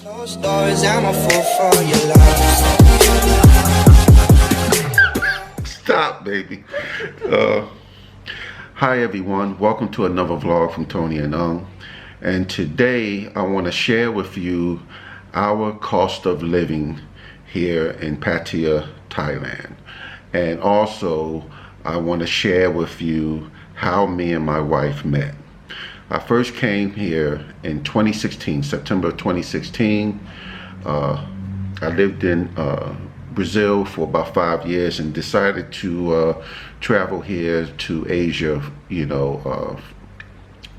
Closed doors, I'm a fool for your love. Stop, baby. Hi, everyone. Welcome to another vlog from Tony&Aung. And today I want to share with you our cost of living here in Pattaya, Thailand. And also, I want to share with you how me and my wife met. I first came here in 2016, September 2016. I lived in Brazil for about 5 years and decided to travel here to Asia,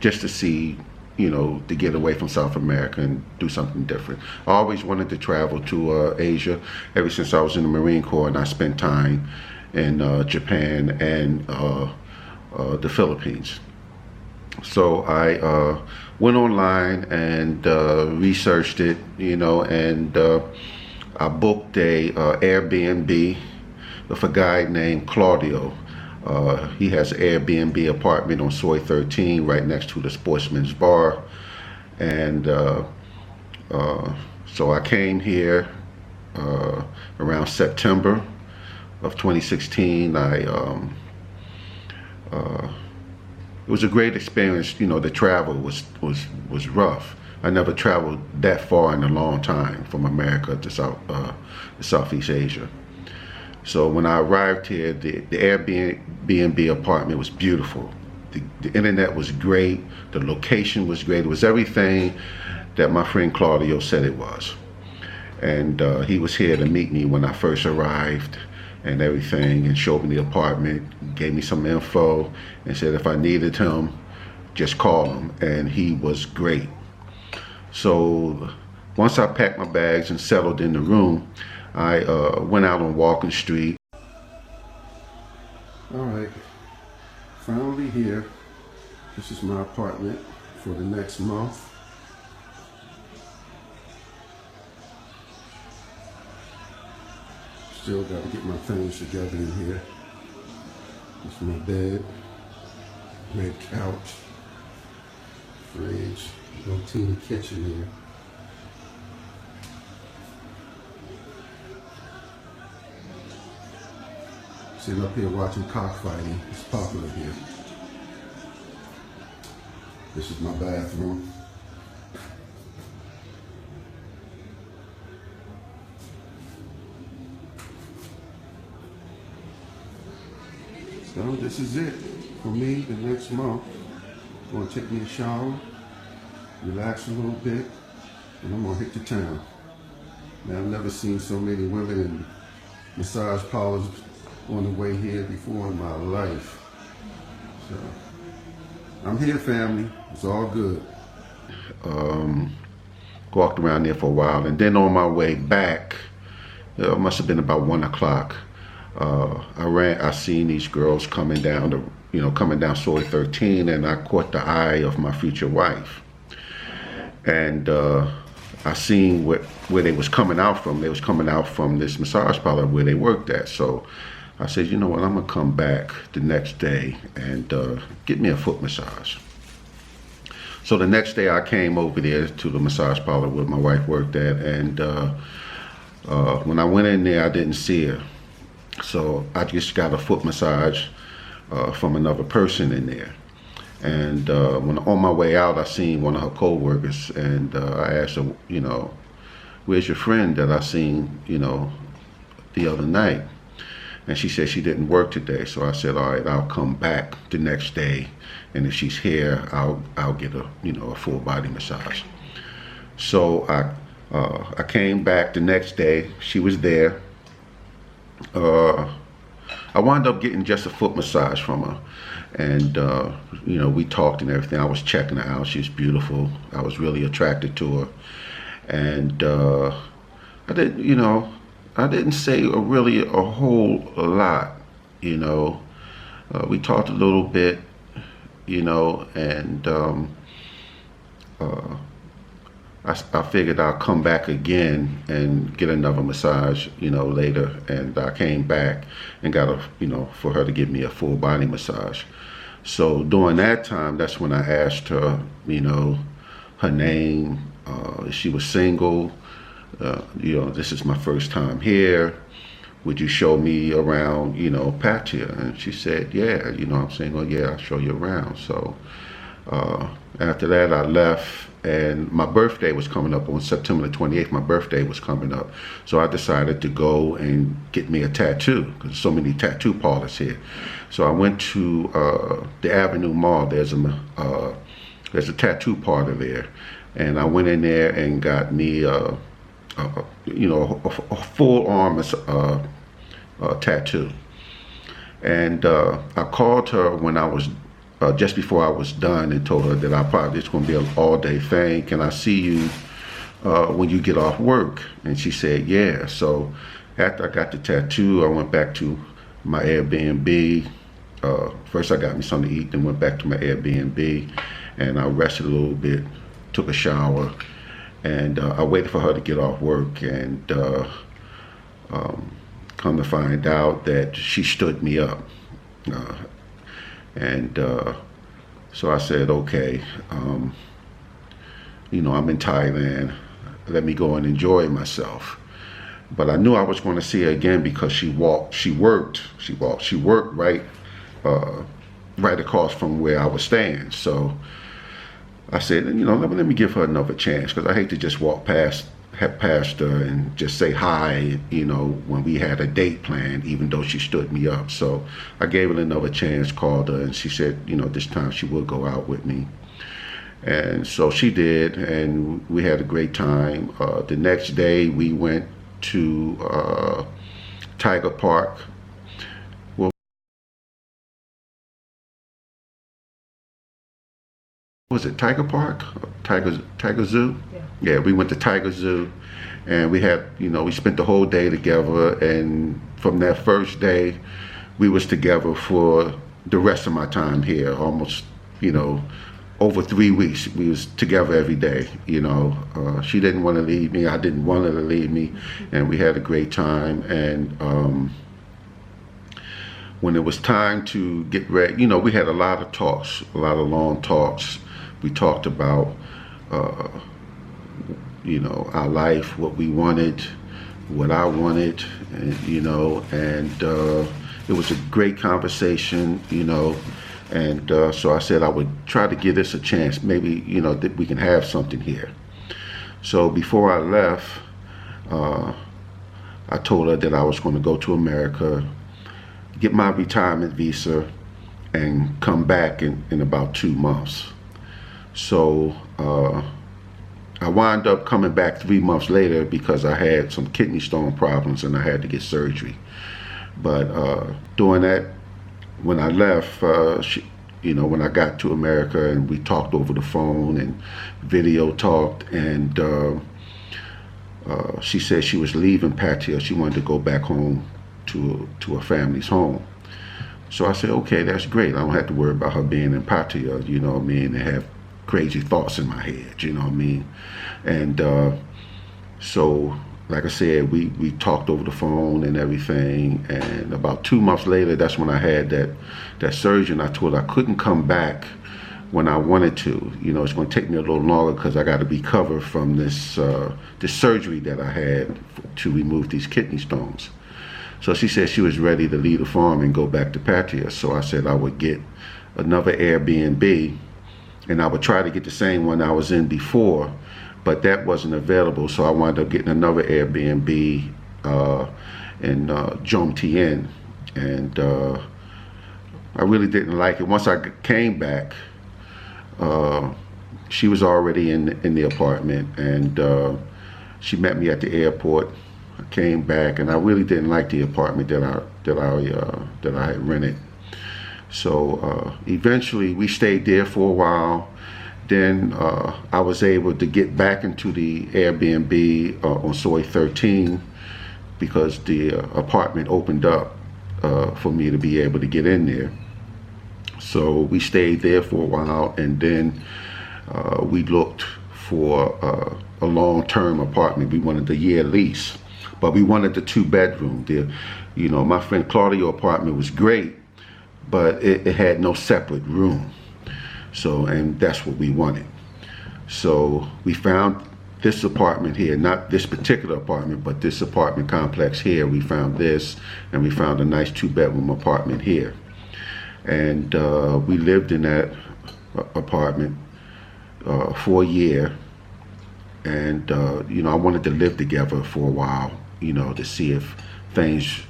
just to see, to get away from South America and do something different. I always wanted to travel to Asia ever since I was in the Marine Corps, and I spent time in Japan and the Philippines. So I went online and researched it, and I booked a Airbnb with a guy named Claudio. He has an Airbnb apartment on Soy 13 right next to the Sportsman's Bar. And so I came here around September of 2016. It was a great experience. The travel was rough. I never traveled that far in a long time from America to Southeast Asia. So when I arrived here, the Airbnb apartment was beautiful. The internet was great. The location was great. It was everything that my friend Claudio said it was. And he was here to meet me when I first arrived and everything, and showed me the apartment, gave me some info, and said if I needed him, just call him. And he was great. So once I packed my bags and settled in the room, I went out on Walking Street. All right, finally here. This is my apartment for the next month. Still got to get my things together in here. This is my bed, red couch, fridge, little teeny kitchen here. Sitting up here watching cockfighting. It's popular here. This is my bathroom. So this is it for me the next month. I'm gonna take me a shower, relax a little bit, and I'm gonna hit the town. Now, I've never seen so many women in massage parlors on the way here before in my life. So I'm here, family. It's all good. Walked around there for a while, and then on my way back, it must have been about 1 o'clock. I seen these girls coming down Soy 13, and I caught the eye of my future wife. And I seen where they was coming out from. They was coming out from this massage parlor where they worked at. So I said, you know what, I'm gonna come back the next day and get me a foot massage. So the next day I came over there to the massage parlor where my wife worked at, and when I went in there, I didn't see her. So I just got a foot massage from another person in there. And when on my way out, I seen one of her co-workers, and I asked her, where's your friend that I seen, the other night? And she said she didn't work today. So I said, all right, I'll come back the next day, and if she's here, I'll get a full body massage. So I came back the next day. She was there. I wound up getting just a foot massage from her, and we talked and everything. I was checking her out. She was beautiful. I was really attracted to her, and I didn't say really a whole lot. We talked a little bit, and I figured I'll come back again and get another massage, later. And I came back and got for her to give me a full body massage. So during that time, that's when I asked her, her name, She was single. This is my first time here. Would you show me around, Pattaya? And she said, yeah. I'm saying, oh yeah, I'll show you around. So after that, I left, and my birthday was coming up on September the 28th. My birthday was coming up. So I decided to go and get me a tattoo, because there's so many tattoo parlors here. So I went to the Avenue Mall. There's a tattoo parlor there. And I went in there and got me a full arm tattoo. And I called her when I was just before I was done, and told her that it's going to be an all-day thing. Can I see you when you get off work? And she said, yeah. So after I got the tattoo, I went back to my Airbnb. First I got me something to eat, then went back to my Airbnb, and I rested a little bit, took a shower, and I waited for her to get off work, and come to find out that she stood me up. So I said, okay, I'm in Thailand, let me go and enjoy myself. But I knew I was going to see her again, because she worked right across from where I was staying. So I said, let me give her another chance, because I hate to just walk past her and just say hi, when we had a date planned, even though she stood me up. So I gave her another chance, called her, and she said, this time she would go out with me. And so she did, and we had a great time. The next day we went to Tiger Park. Well, was it Tiger Park? Tiger Zoo? Yeah, we went to Tiger Zoo, and we had, we spent the whole day together. And from that first day, we was together for the rest of my time here. Almost, over 3 weeks, we was together every day. She didn't want to leave me, I didn't want her to leave me, and we had a great time. And when it was time to get ready, we had a lot of talks, a lot of long talks. We talked about our life, what we wanted, what I wanted, and it was a great conversation, and so I said I would try to give this a chance, maybe, that we can have something here. So before I left, I told her that I was going to go to America, get my retirement visa, and come back in about 2 months. So I wound up coming back 3 months later, because I had some kidney stone problems and I had to get surgery. But doing that, when I left, when I got to America, and we talked over the phone and video talked, and she said she was leaving Pattaya. She wanted to go back home to her family's home. So I said, okay, that's great. I don't have to worry about her being in Pattaya, and have crazy thoughts in my head, and so like I said, we talked over the phone and everything, and about 2 months later, that's when I had that surgery, and I told her I couldn't come back when I wanted to. It's going to take me a little longer, because I got to recover from this surgery that I had to remove these kidney stones. So she said she was ready to leave the farm and go back to Pattaya. So I said I would get another Airbnb, and I would try to get the same one I was in before, but that wasn't available. So I wound up getting another Airbnb in Tony&Aung, and I really didn't like it. Once I came back, she was already in the apartment, and she met me at the airport. I came back, and I really didn't like the apartment that I had rented. So eventually we stayed there for a while. Then I was able to get back into the Airbnb on Soy 13, because the apartment opened up for me to be able to get in there. So we stayed there for a while, and then we looked for a long-term apartment. We wanted the year lease, but we wanted the 2-bedroom. My friend Claudio's apartment was great, but it had no separate room. So, and that's what we wanted. So we found this apartment here, not this particular apartment, but this apartment complex here. We found this, and we found a nice 2-bedroom apartment here. And we lived in that apartment for a year. And, I wanted to live together for a while, to see if things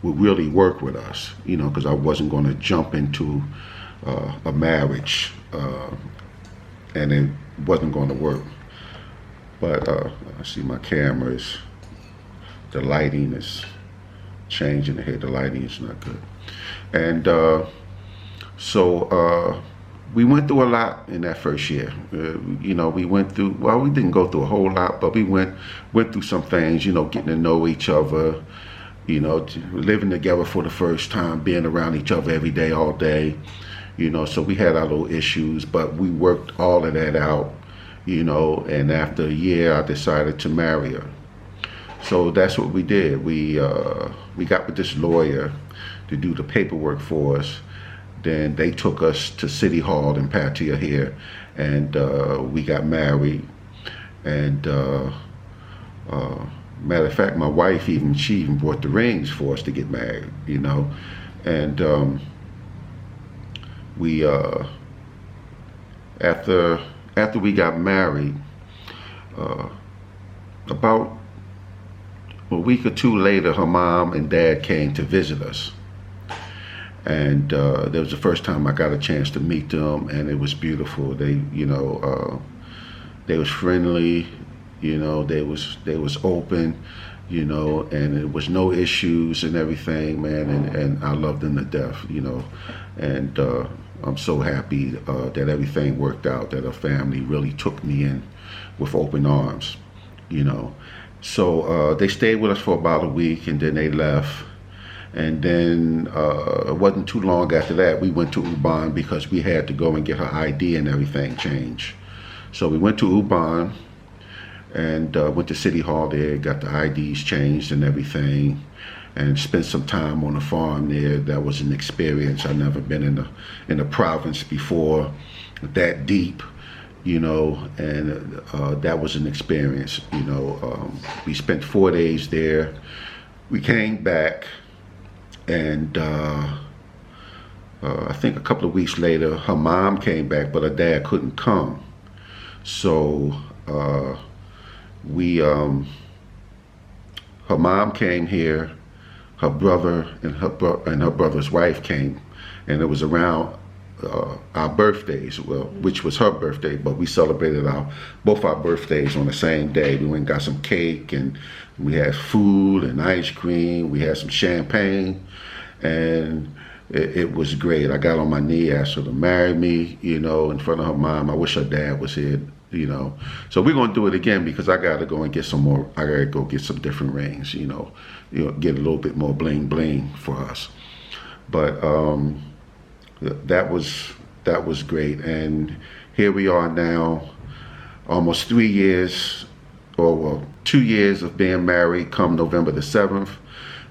would really work with us, because I wasn't going to jump into a marriage and it wasn't going to work. But I see my camera is, the lighting is changing here. The lighting is not good. And so we went through a lot in that first year. We went through, well, we didn't go through a whole lot, but we went through some things, getting to know each other, living together for the first time, being around each other every day, all day, so we had our little issues, but we worked all of that out, and after a year, I decided to marry her. So that's what we did. We got with this lawyer to do the paperwork for us. Then they took us to City Hall in Pattaya here, and we got married. And matter of fact, my wife she even brought the rings for us to get married, And we after we got married, about a week or two later, her mom and dad came to visit us. And that was the first time I got a chance to meet them, and it was beautiful. They was friendly, they was open, and it was no issues and everything, man. And I loved them to death, And I'm so happy that everything worked out. That her family really took me in with open arms, So they stayed with us for about a week, and then they left. And then it wasn't too long after that, we went to Ubon because we had to go and get her ID and everything changed. So we went to Ubon and went to City Hall there, got the IDs changed and everything, and spent some time on the farm there. That was an experience. I've never been in the province before, that deep, and that was an experience. We spent 4 days there. We came back. And I think a couple of weeks later, her mom came back, but her dad couldn't come. So her mom came here, her brother and her brother's wife came, and it was around our birthdays, which was her birthday, but we celebrated both our birthdays on the same day. We went and got some cake, and we had food and ice cream. We had some champagne, and it was great. I got on my knee, asked her to marry me, in front of her mom. I wish her dad was here, So we're gonna do it again because I gotta go and get some more. I gotta go get some different rings, get a little bit more bling bling for us. But that was great, and here we are now, almost 3 years, or 2 years of being married. Come November the 7th,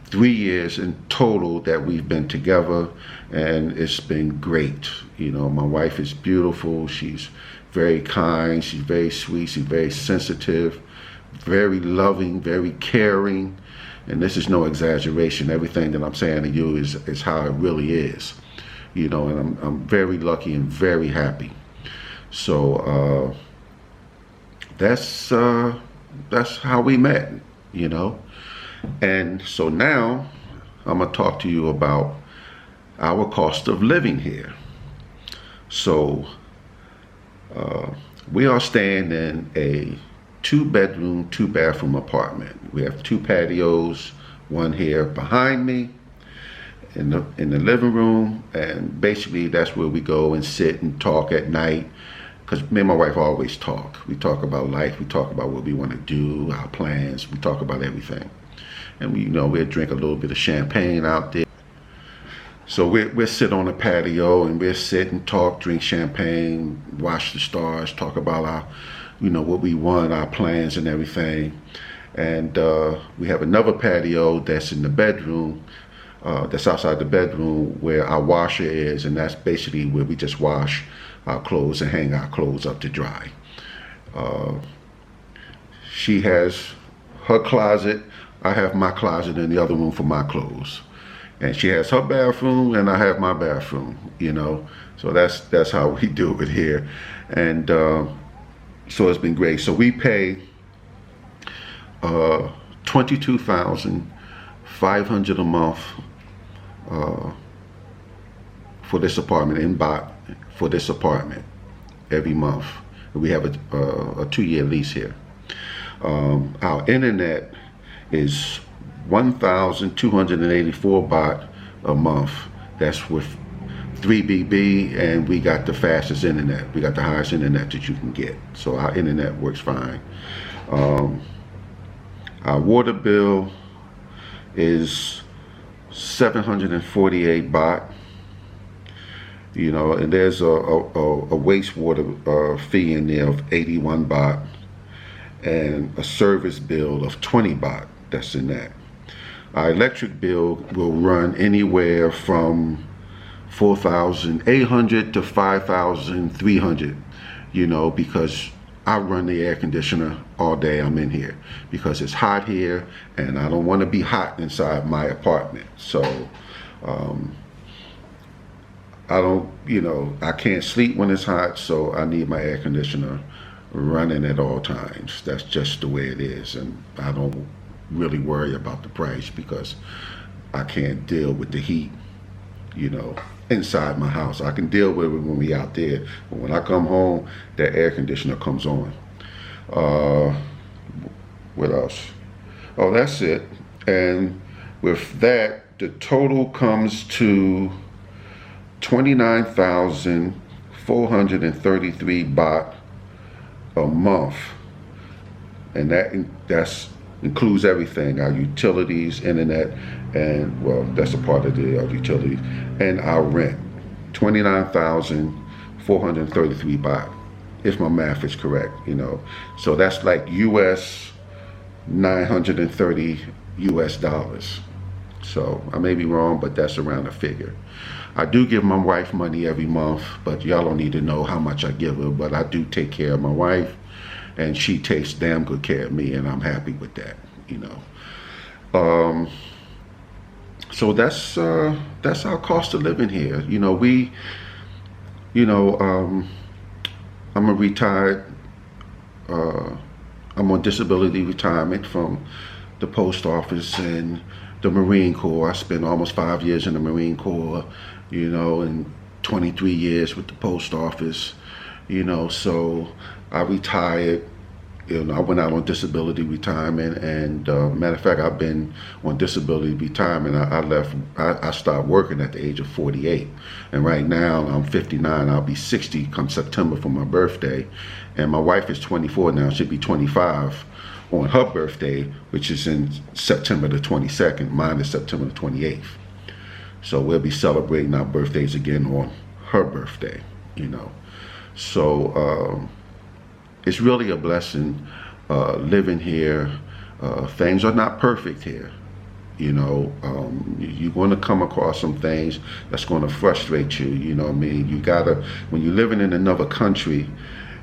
3 years in total that we've been together, and it's been great. My wife is beautiful. She's very kind. She's very sweet. She's very sensitive, very loving, very caring, and this is no exaggeration. Everything that I'm saying to you is how it really is. And I'm very lucky and very happy. So that's how we met, And so now I'm gonna talk to you about our cost of living here. So we are staying in a 2-bedroom, 2-bathroom apartment. We have 2 patios, one here behind me, in the living room, and basically that's where we go and sit and talk at night, because me and my wife always talk. We talk about life, we talk about what we want to do, our plans, we talk about everything. And we'll drink a little bit of champagne out there. So we'll sit on the patio and we'll sit and talk, drink champagne, watch the stars, talk about our, what we want, our plans and everything. And we have another patio that's in the bedroom, that's outside the bedroom where our washer is, and that's basically where we just wash our clothes and hang our clothes up to dry. She has her closet. I have my closet in the other room for my clothes. And she has her bathroom, and I have my bathroom. So that's how we do it here. And so it's been great. So we pay $22,500 a month for this apartment in Bot, for this apartment every month. We have a 2-year lease here. Our internet is 1,284 baht a month. That's with 3BB, and we got the fastest internet. We got the highest internet that you can get. So our internet works fine. Our water bill is 748 baht. And there's a wastewater fee in there of 81 baht, and a service bill of 20 baht. That's in that. Our electric bill will run anywhere from 4,800 to 5,300. Because I run the air conditioner all day. I'm in here because it's hot here, and I don't want to be hot inside my apartment. So I can't sleep when it's hot, so I need my air conditioner running at all times. That's just the way it is, and I don't really worry about the price because I can't deal with the heat, inside my house. I can deal with it when we out there, but when I come home, that air conditioner comes on. What else? Oh, that's it. And with that, the total comes to 29,433 baht a month, and that's includes everything: our utilities, internet, and that's a part of the utilities, and our rent. 29,433 baht, if my math is correct. So that's like US 930 US dollars. So I may be wrong, but that's around the figure. I do give my wife money every month, but y'all don't need to know how much I give her. But I do take care of my wife, and she takes damn good care of me, and I'm happy with that. So that's our cost of living here. I'm a retired. I'm on disability retirement from the post office and the Marine Corps. I spent almost 5 years in the Marine Corps, and 23 years with the post office, so I retired. I went out on disability retirement, and matter of fact, I've been on disability retirement. I started working at the age of 48, and right now I'm 59. I'll be 60 come September for my birthday, and my wife is 24 now. She'll be 25 on her birthday, which is in September the 22nd. Mine is September the 28th. So we'll be celebrating our birthdays again on her birthday, So it's really a blessing living here. Things are not perfect here. You're going to come across some things that's going to frustrate you. When you're living in another country,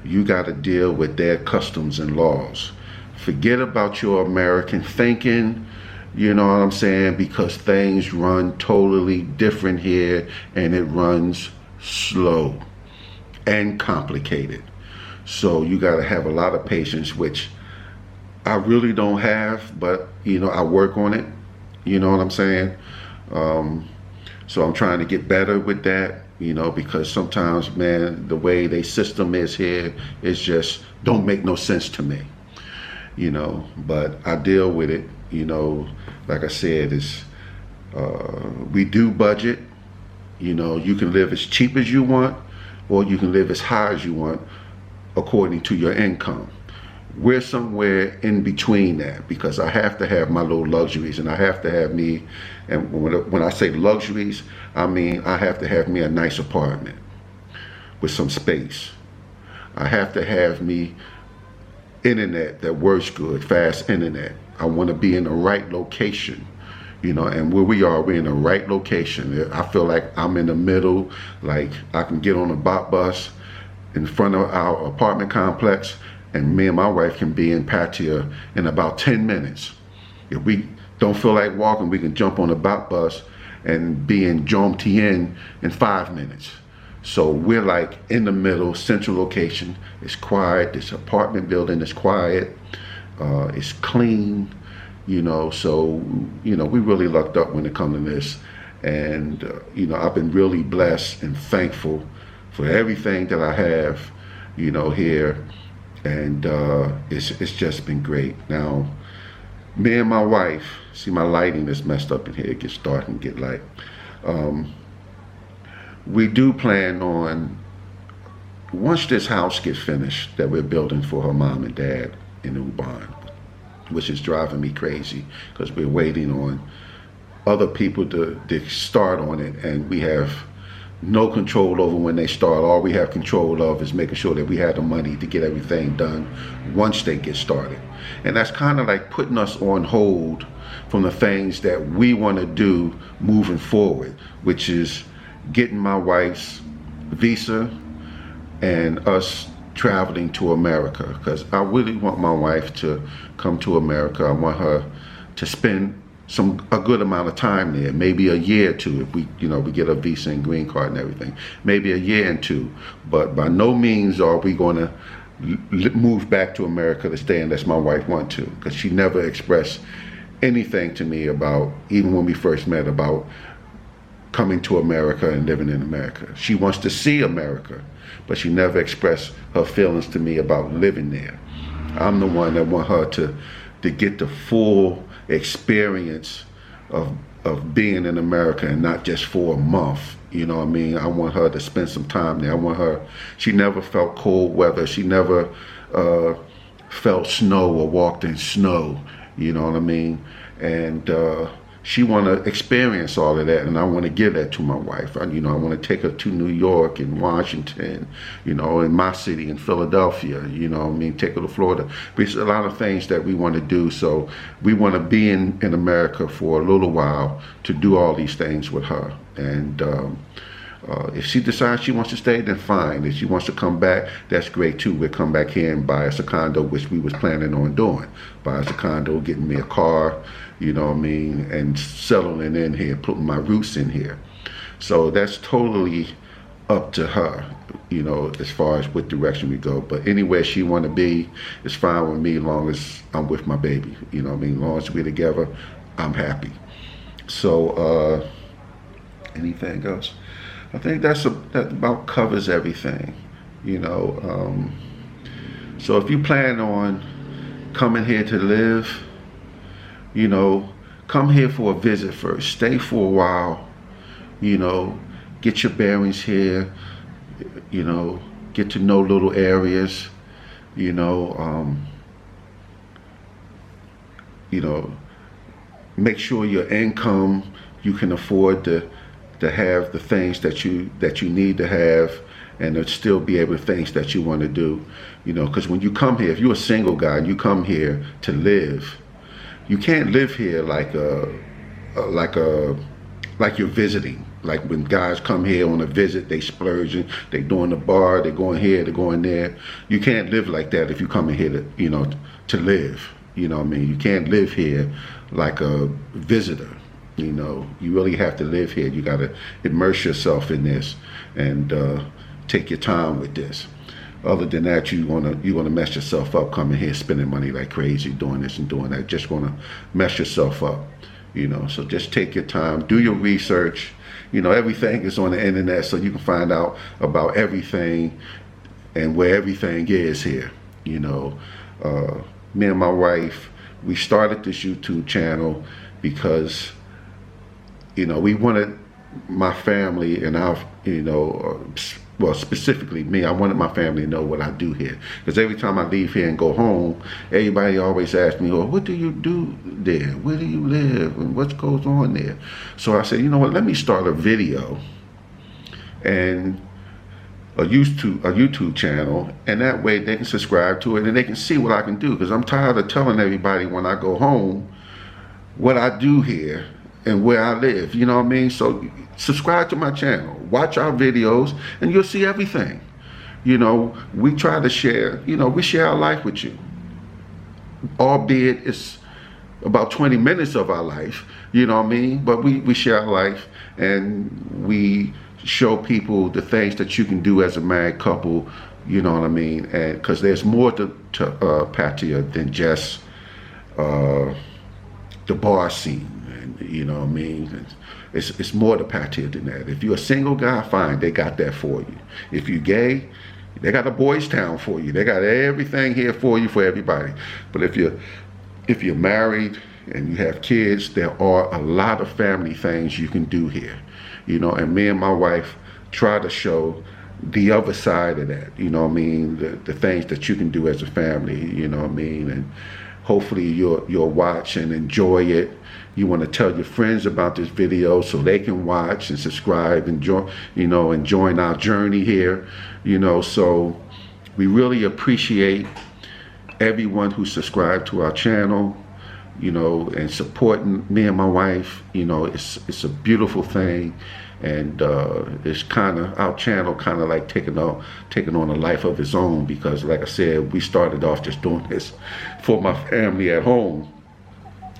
you got to deal with their customs and laws. Forget about your American thinking, you know what I'm saying, because things run totally different here, and it runs slow and complicated. So you got to have a lot of patience, which I really don't have, but I work on it. You know what I'm saying? So I'm trying to get better with that, because sometimes, man, the way they system is here is just don't make no sense to me. But I deal with it. Like I said, we do budget. You can live as cheap as you want, or you can live as high as you want according to your income. We're somewhere in between that, because I have to have my little luxuries, and I have to have me, and when I say luxuries, I mean I have to have me a nice apartment with some space. I have to have me internet that works good, fast internet. I want to be in the right location, and where we are, we're in the right location. I feel like I'm in the middle, like I can get on a bus in front of our apartment complex, and me and my wife can be in Pattaya in about 10 minutes. If we don't feel like walking, we can jump on a bus and be in Tony&Aung in 5 minutes. So we're like in the middle, central location. It's quiet. This apartment building is quiet. It's clean, you know. So, you know, we really lucked up when it comes to this. And, you know, I've been really blessed and thankful for everything that I have, you know, here. And it's just been great. Now, me and my wife, see my lighting is messed up in here. It gets dark and get light. We do plan on, once this house gets finished that we're building for her mom and dad in Ubon, which is driving me crazy because we're waiting on other people to start on it, and we have no control over when they start. All we have control of is making sure that we have the money to get everything done once they get started. And that's kind of like putting us on hold from the things that we want to do moving forward, which is getting my wife's visa and us traveling to America, because I really want my wife to come to America. I want her to spend a good amount of time there, maybe a year or two if we get a visa and green card and everything, maybe a year and two. But by no means are we going to move back to America to stay unless my wife wants to, because she never expressed anything to me about, even when we first met, about coming to America and living in America. She wants to see America, but she never expressed her feelings to me about living there. I'm the one that want her to get the full experience of being in America, and not just for a month. You know what I mean? I want her to spend some time there. I want her, she never felt cold weather. She never felt snow or walked in snow. You know what I mean? And she want to experience all of that, and I want to give that to my wife. I want to take her to New York and Washington, in my city, in Philadelphia, take her to Florida. There's a lot of things that we want to do, so we want to be in America for a little while to do all these things with her. And if she decides she wants to stay, then fine. If she wants to come back, that's great too. We'll come back here and buy us a condo, which we was planning on doing. Buy us a condo, getting me a car, and settling in here, putting my roots in here. So that's totally up to her, as far as what direction we go. But anywhere she want to be is fine with me, as long as I'm with my baby. As long as we're together, I'm happy. So anything else? I think that about covers everything, So if you plan on coming here to live, come here for a visit first. Stay for a while, get your bearings here, get to know little areas, make sure your income, you can afford to have the things that you need to have, and to still be able to things that you want to do, because when you come here, if you're a single guy and you come here to live, you can't live here like you're visiting. Like when guys come here on a visit, they splurging, they doing the bar, they going here, they going there. You can't live like that if you come in here to live. You can't live here like a visitor. You really have to live here. You got to immerse yourself in this and take your time with this. Other than that, you're gonna mess yourself up coming here spending money like crazy, doing this and doing that. Just gonna mess yourself up. So just take your time, do your research. Everything is on the internet, so you can find out about everything and where everything is here. Me and my wife, we started this YouTube channel because we wanted my family and our, well, specifically me, I wanted my family to know what I do here. Because every time I leave here and go home, everybody always asks me, what do you do there? Where do you live? And what goes on there? So I said, let me start a video and a YouTube channel, and that way they can subscribe to it and they can see what I can do. Because I'm tired of telling everybody when I go home what I do here and where I live, you know what I mean? So subscribe to my channel, watch our videos, and you'll see everything. you know, we try to share, you know, we share our life with you. Albeit it's about 20 minutes of our life, you know what I mean? But we share our life, and we show people the things that you can do as a married couple, you know what I mean? And because there's more to Pattaya than just the bar scene, and you know what I mean? It's more to Pattaya than that. If you're a single guy, fine, they got that for you. If you're gay, they got a boys' town for you. They got everything here for you, for everybody. But if you're married and you have kids, there are a lot of family things you can do here, you know. And me and my wife try to show the other side of that, you know what I mean? The things that you can do as a family, you know what I mean? And hopefully you'll watch and enjoy it. You want to tell your friends about this video so they can watch and subscribe and join, you know, and join our journey here, you know. So we really appreciate everyone who subscribed to our channel, you know, and supporting me and my wife. You know, it's a beautiful thing, and it's kind of, our channel kind of like taking on a life of its own, because like I said, we started off just doing this for my family at home,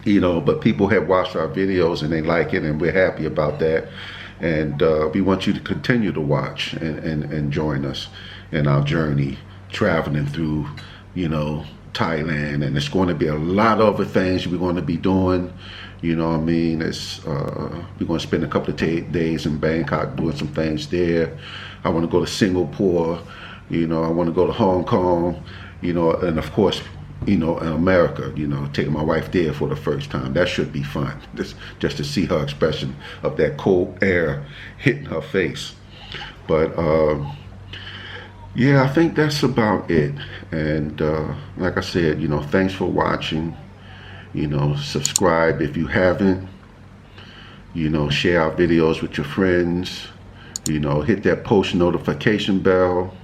you know, but people have watched our videos and they like it, and we're happy about that. And we want you to continue to watch and join us in our journey traveling through, you know, Thailand. And it's going to be a lot of other things we're going to be doing, you know what I mean? It's we're going to spend a couple of days in Bangkok doing some things there. I want to go to Singapore, you know, I want to go to Hong Kong, you know, and of course, you know, in America, you know, taking my wife there for the first time. That should be fun, just to see her expression of that cold air hitting her face. But yeah, I think that's about it. And like I said, you know, thanks for watching. You know, subscribe if you haven't. You know, share our videos with your friends. You know, hit that post notification bell,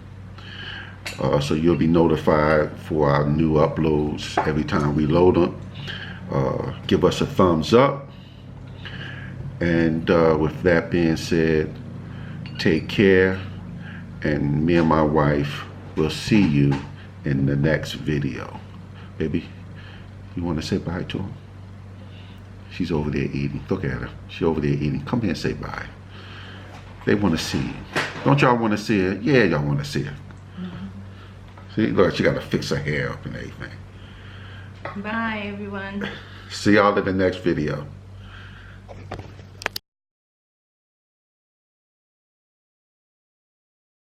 so you'll be notified for our new uploads every time we load them. Give us a thumbs up. And with that being said, take care. And me and my wife will see you in the next video. Baby, you want to say bye to him? She's over there eating. Look at her. She's over there eating. Come here and say bye. They want to see you. Don't y'all want to see her? Yeah, y'all want to see her. See, look, she got to fix her hair up and everything. Bye, everyone. See y'all in the next video.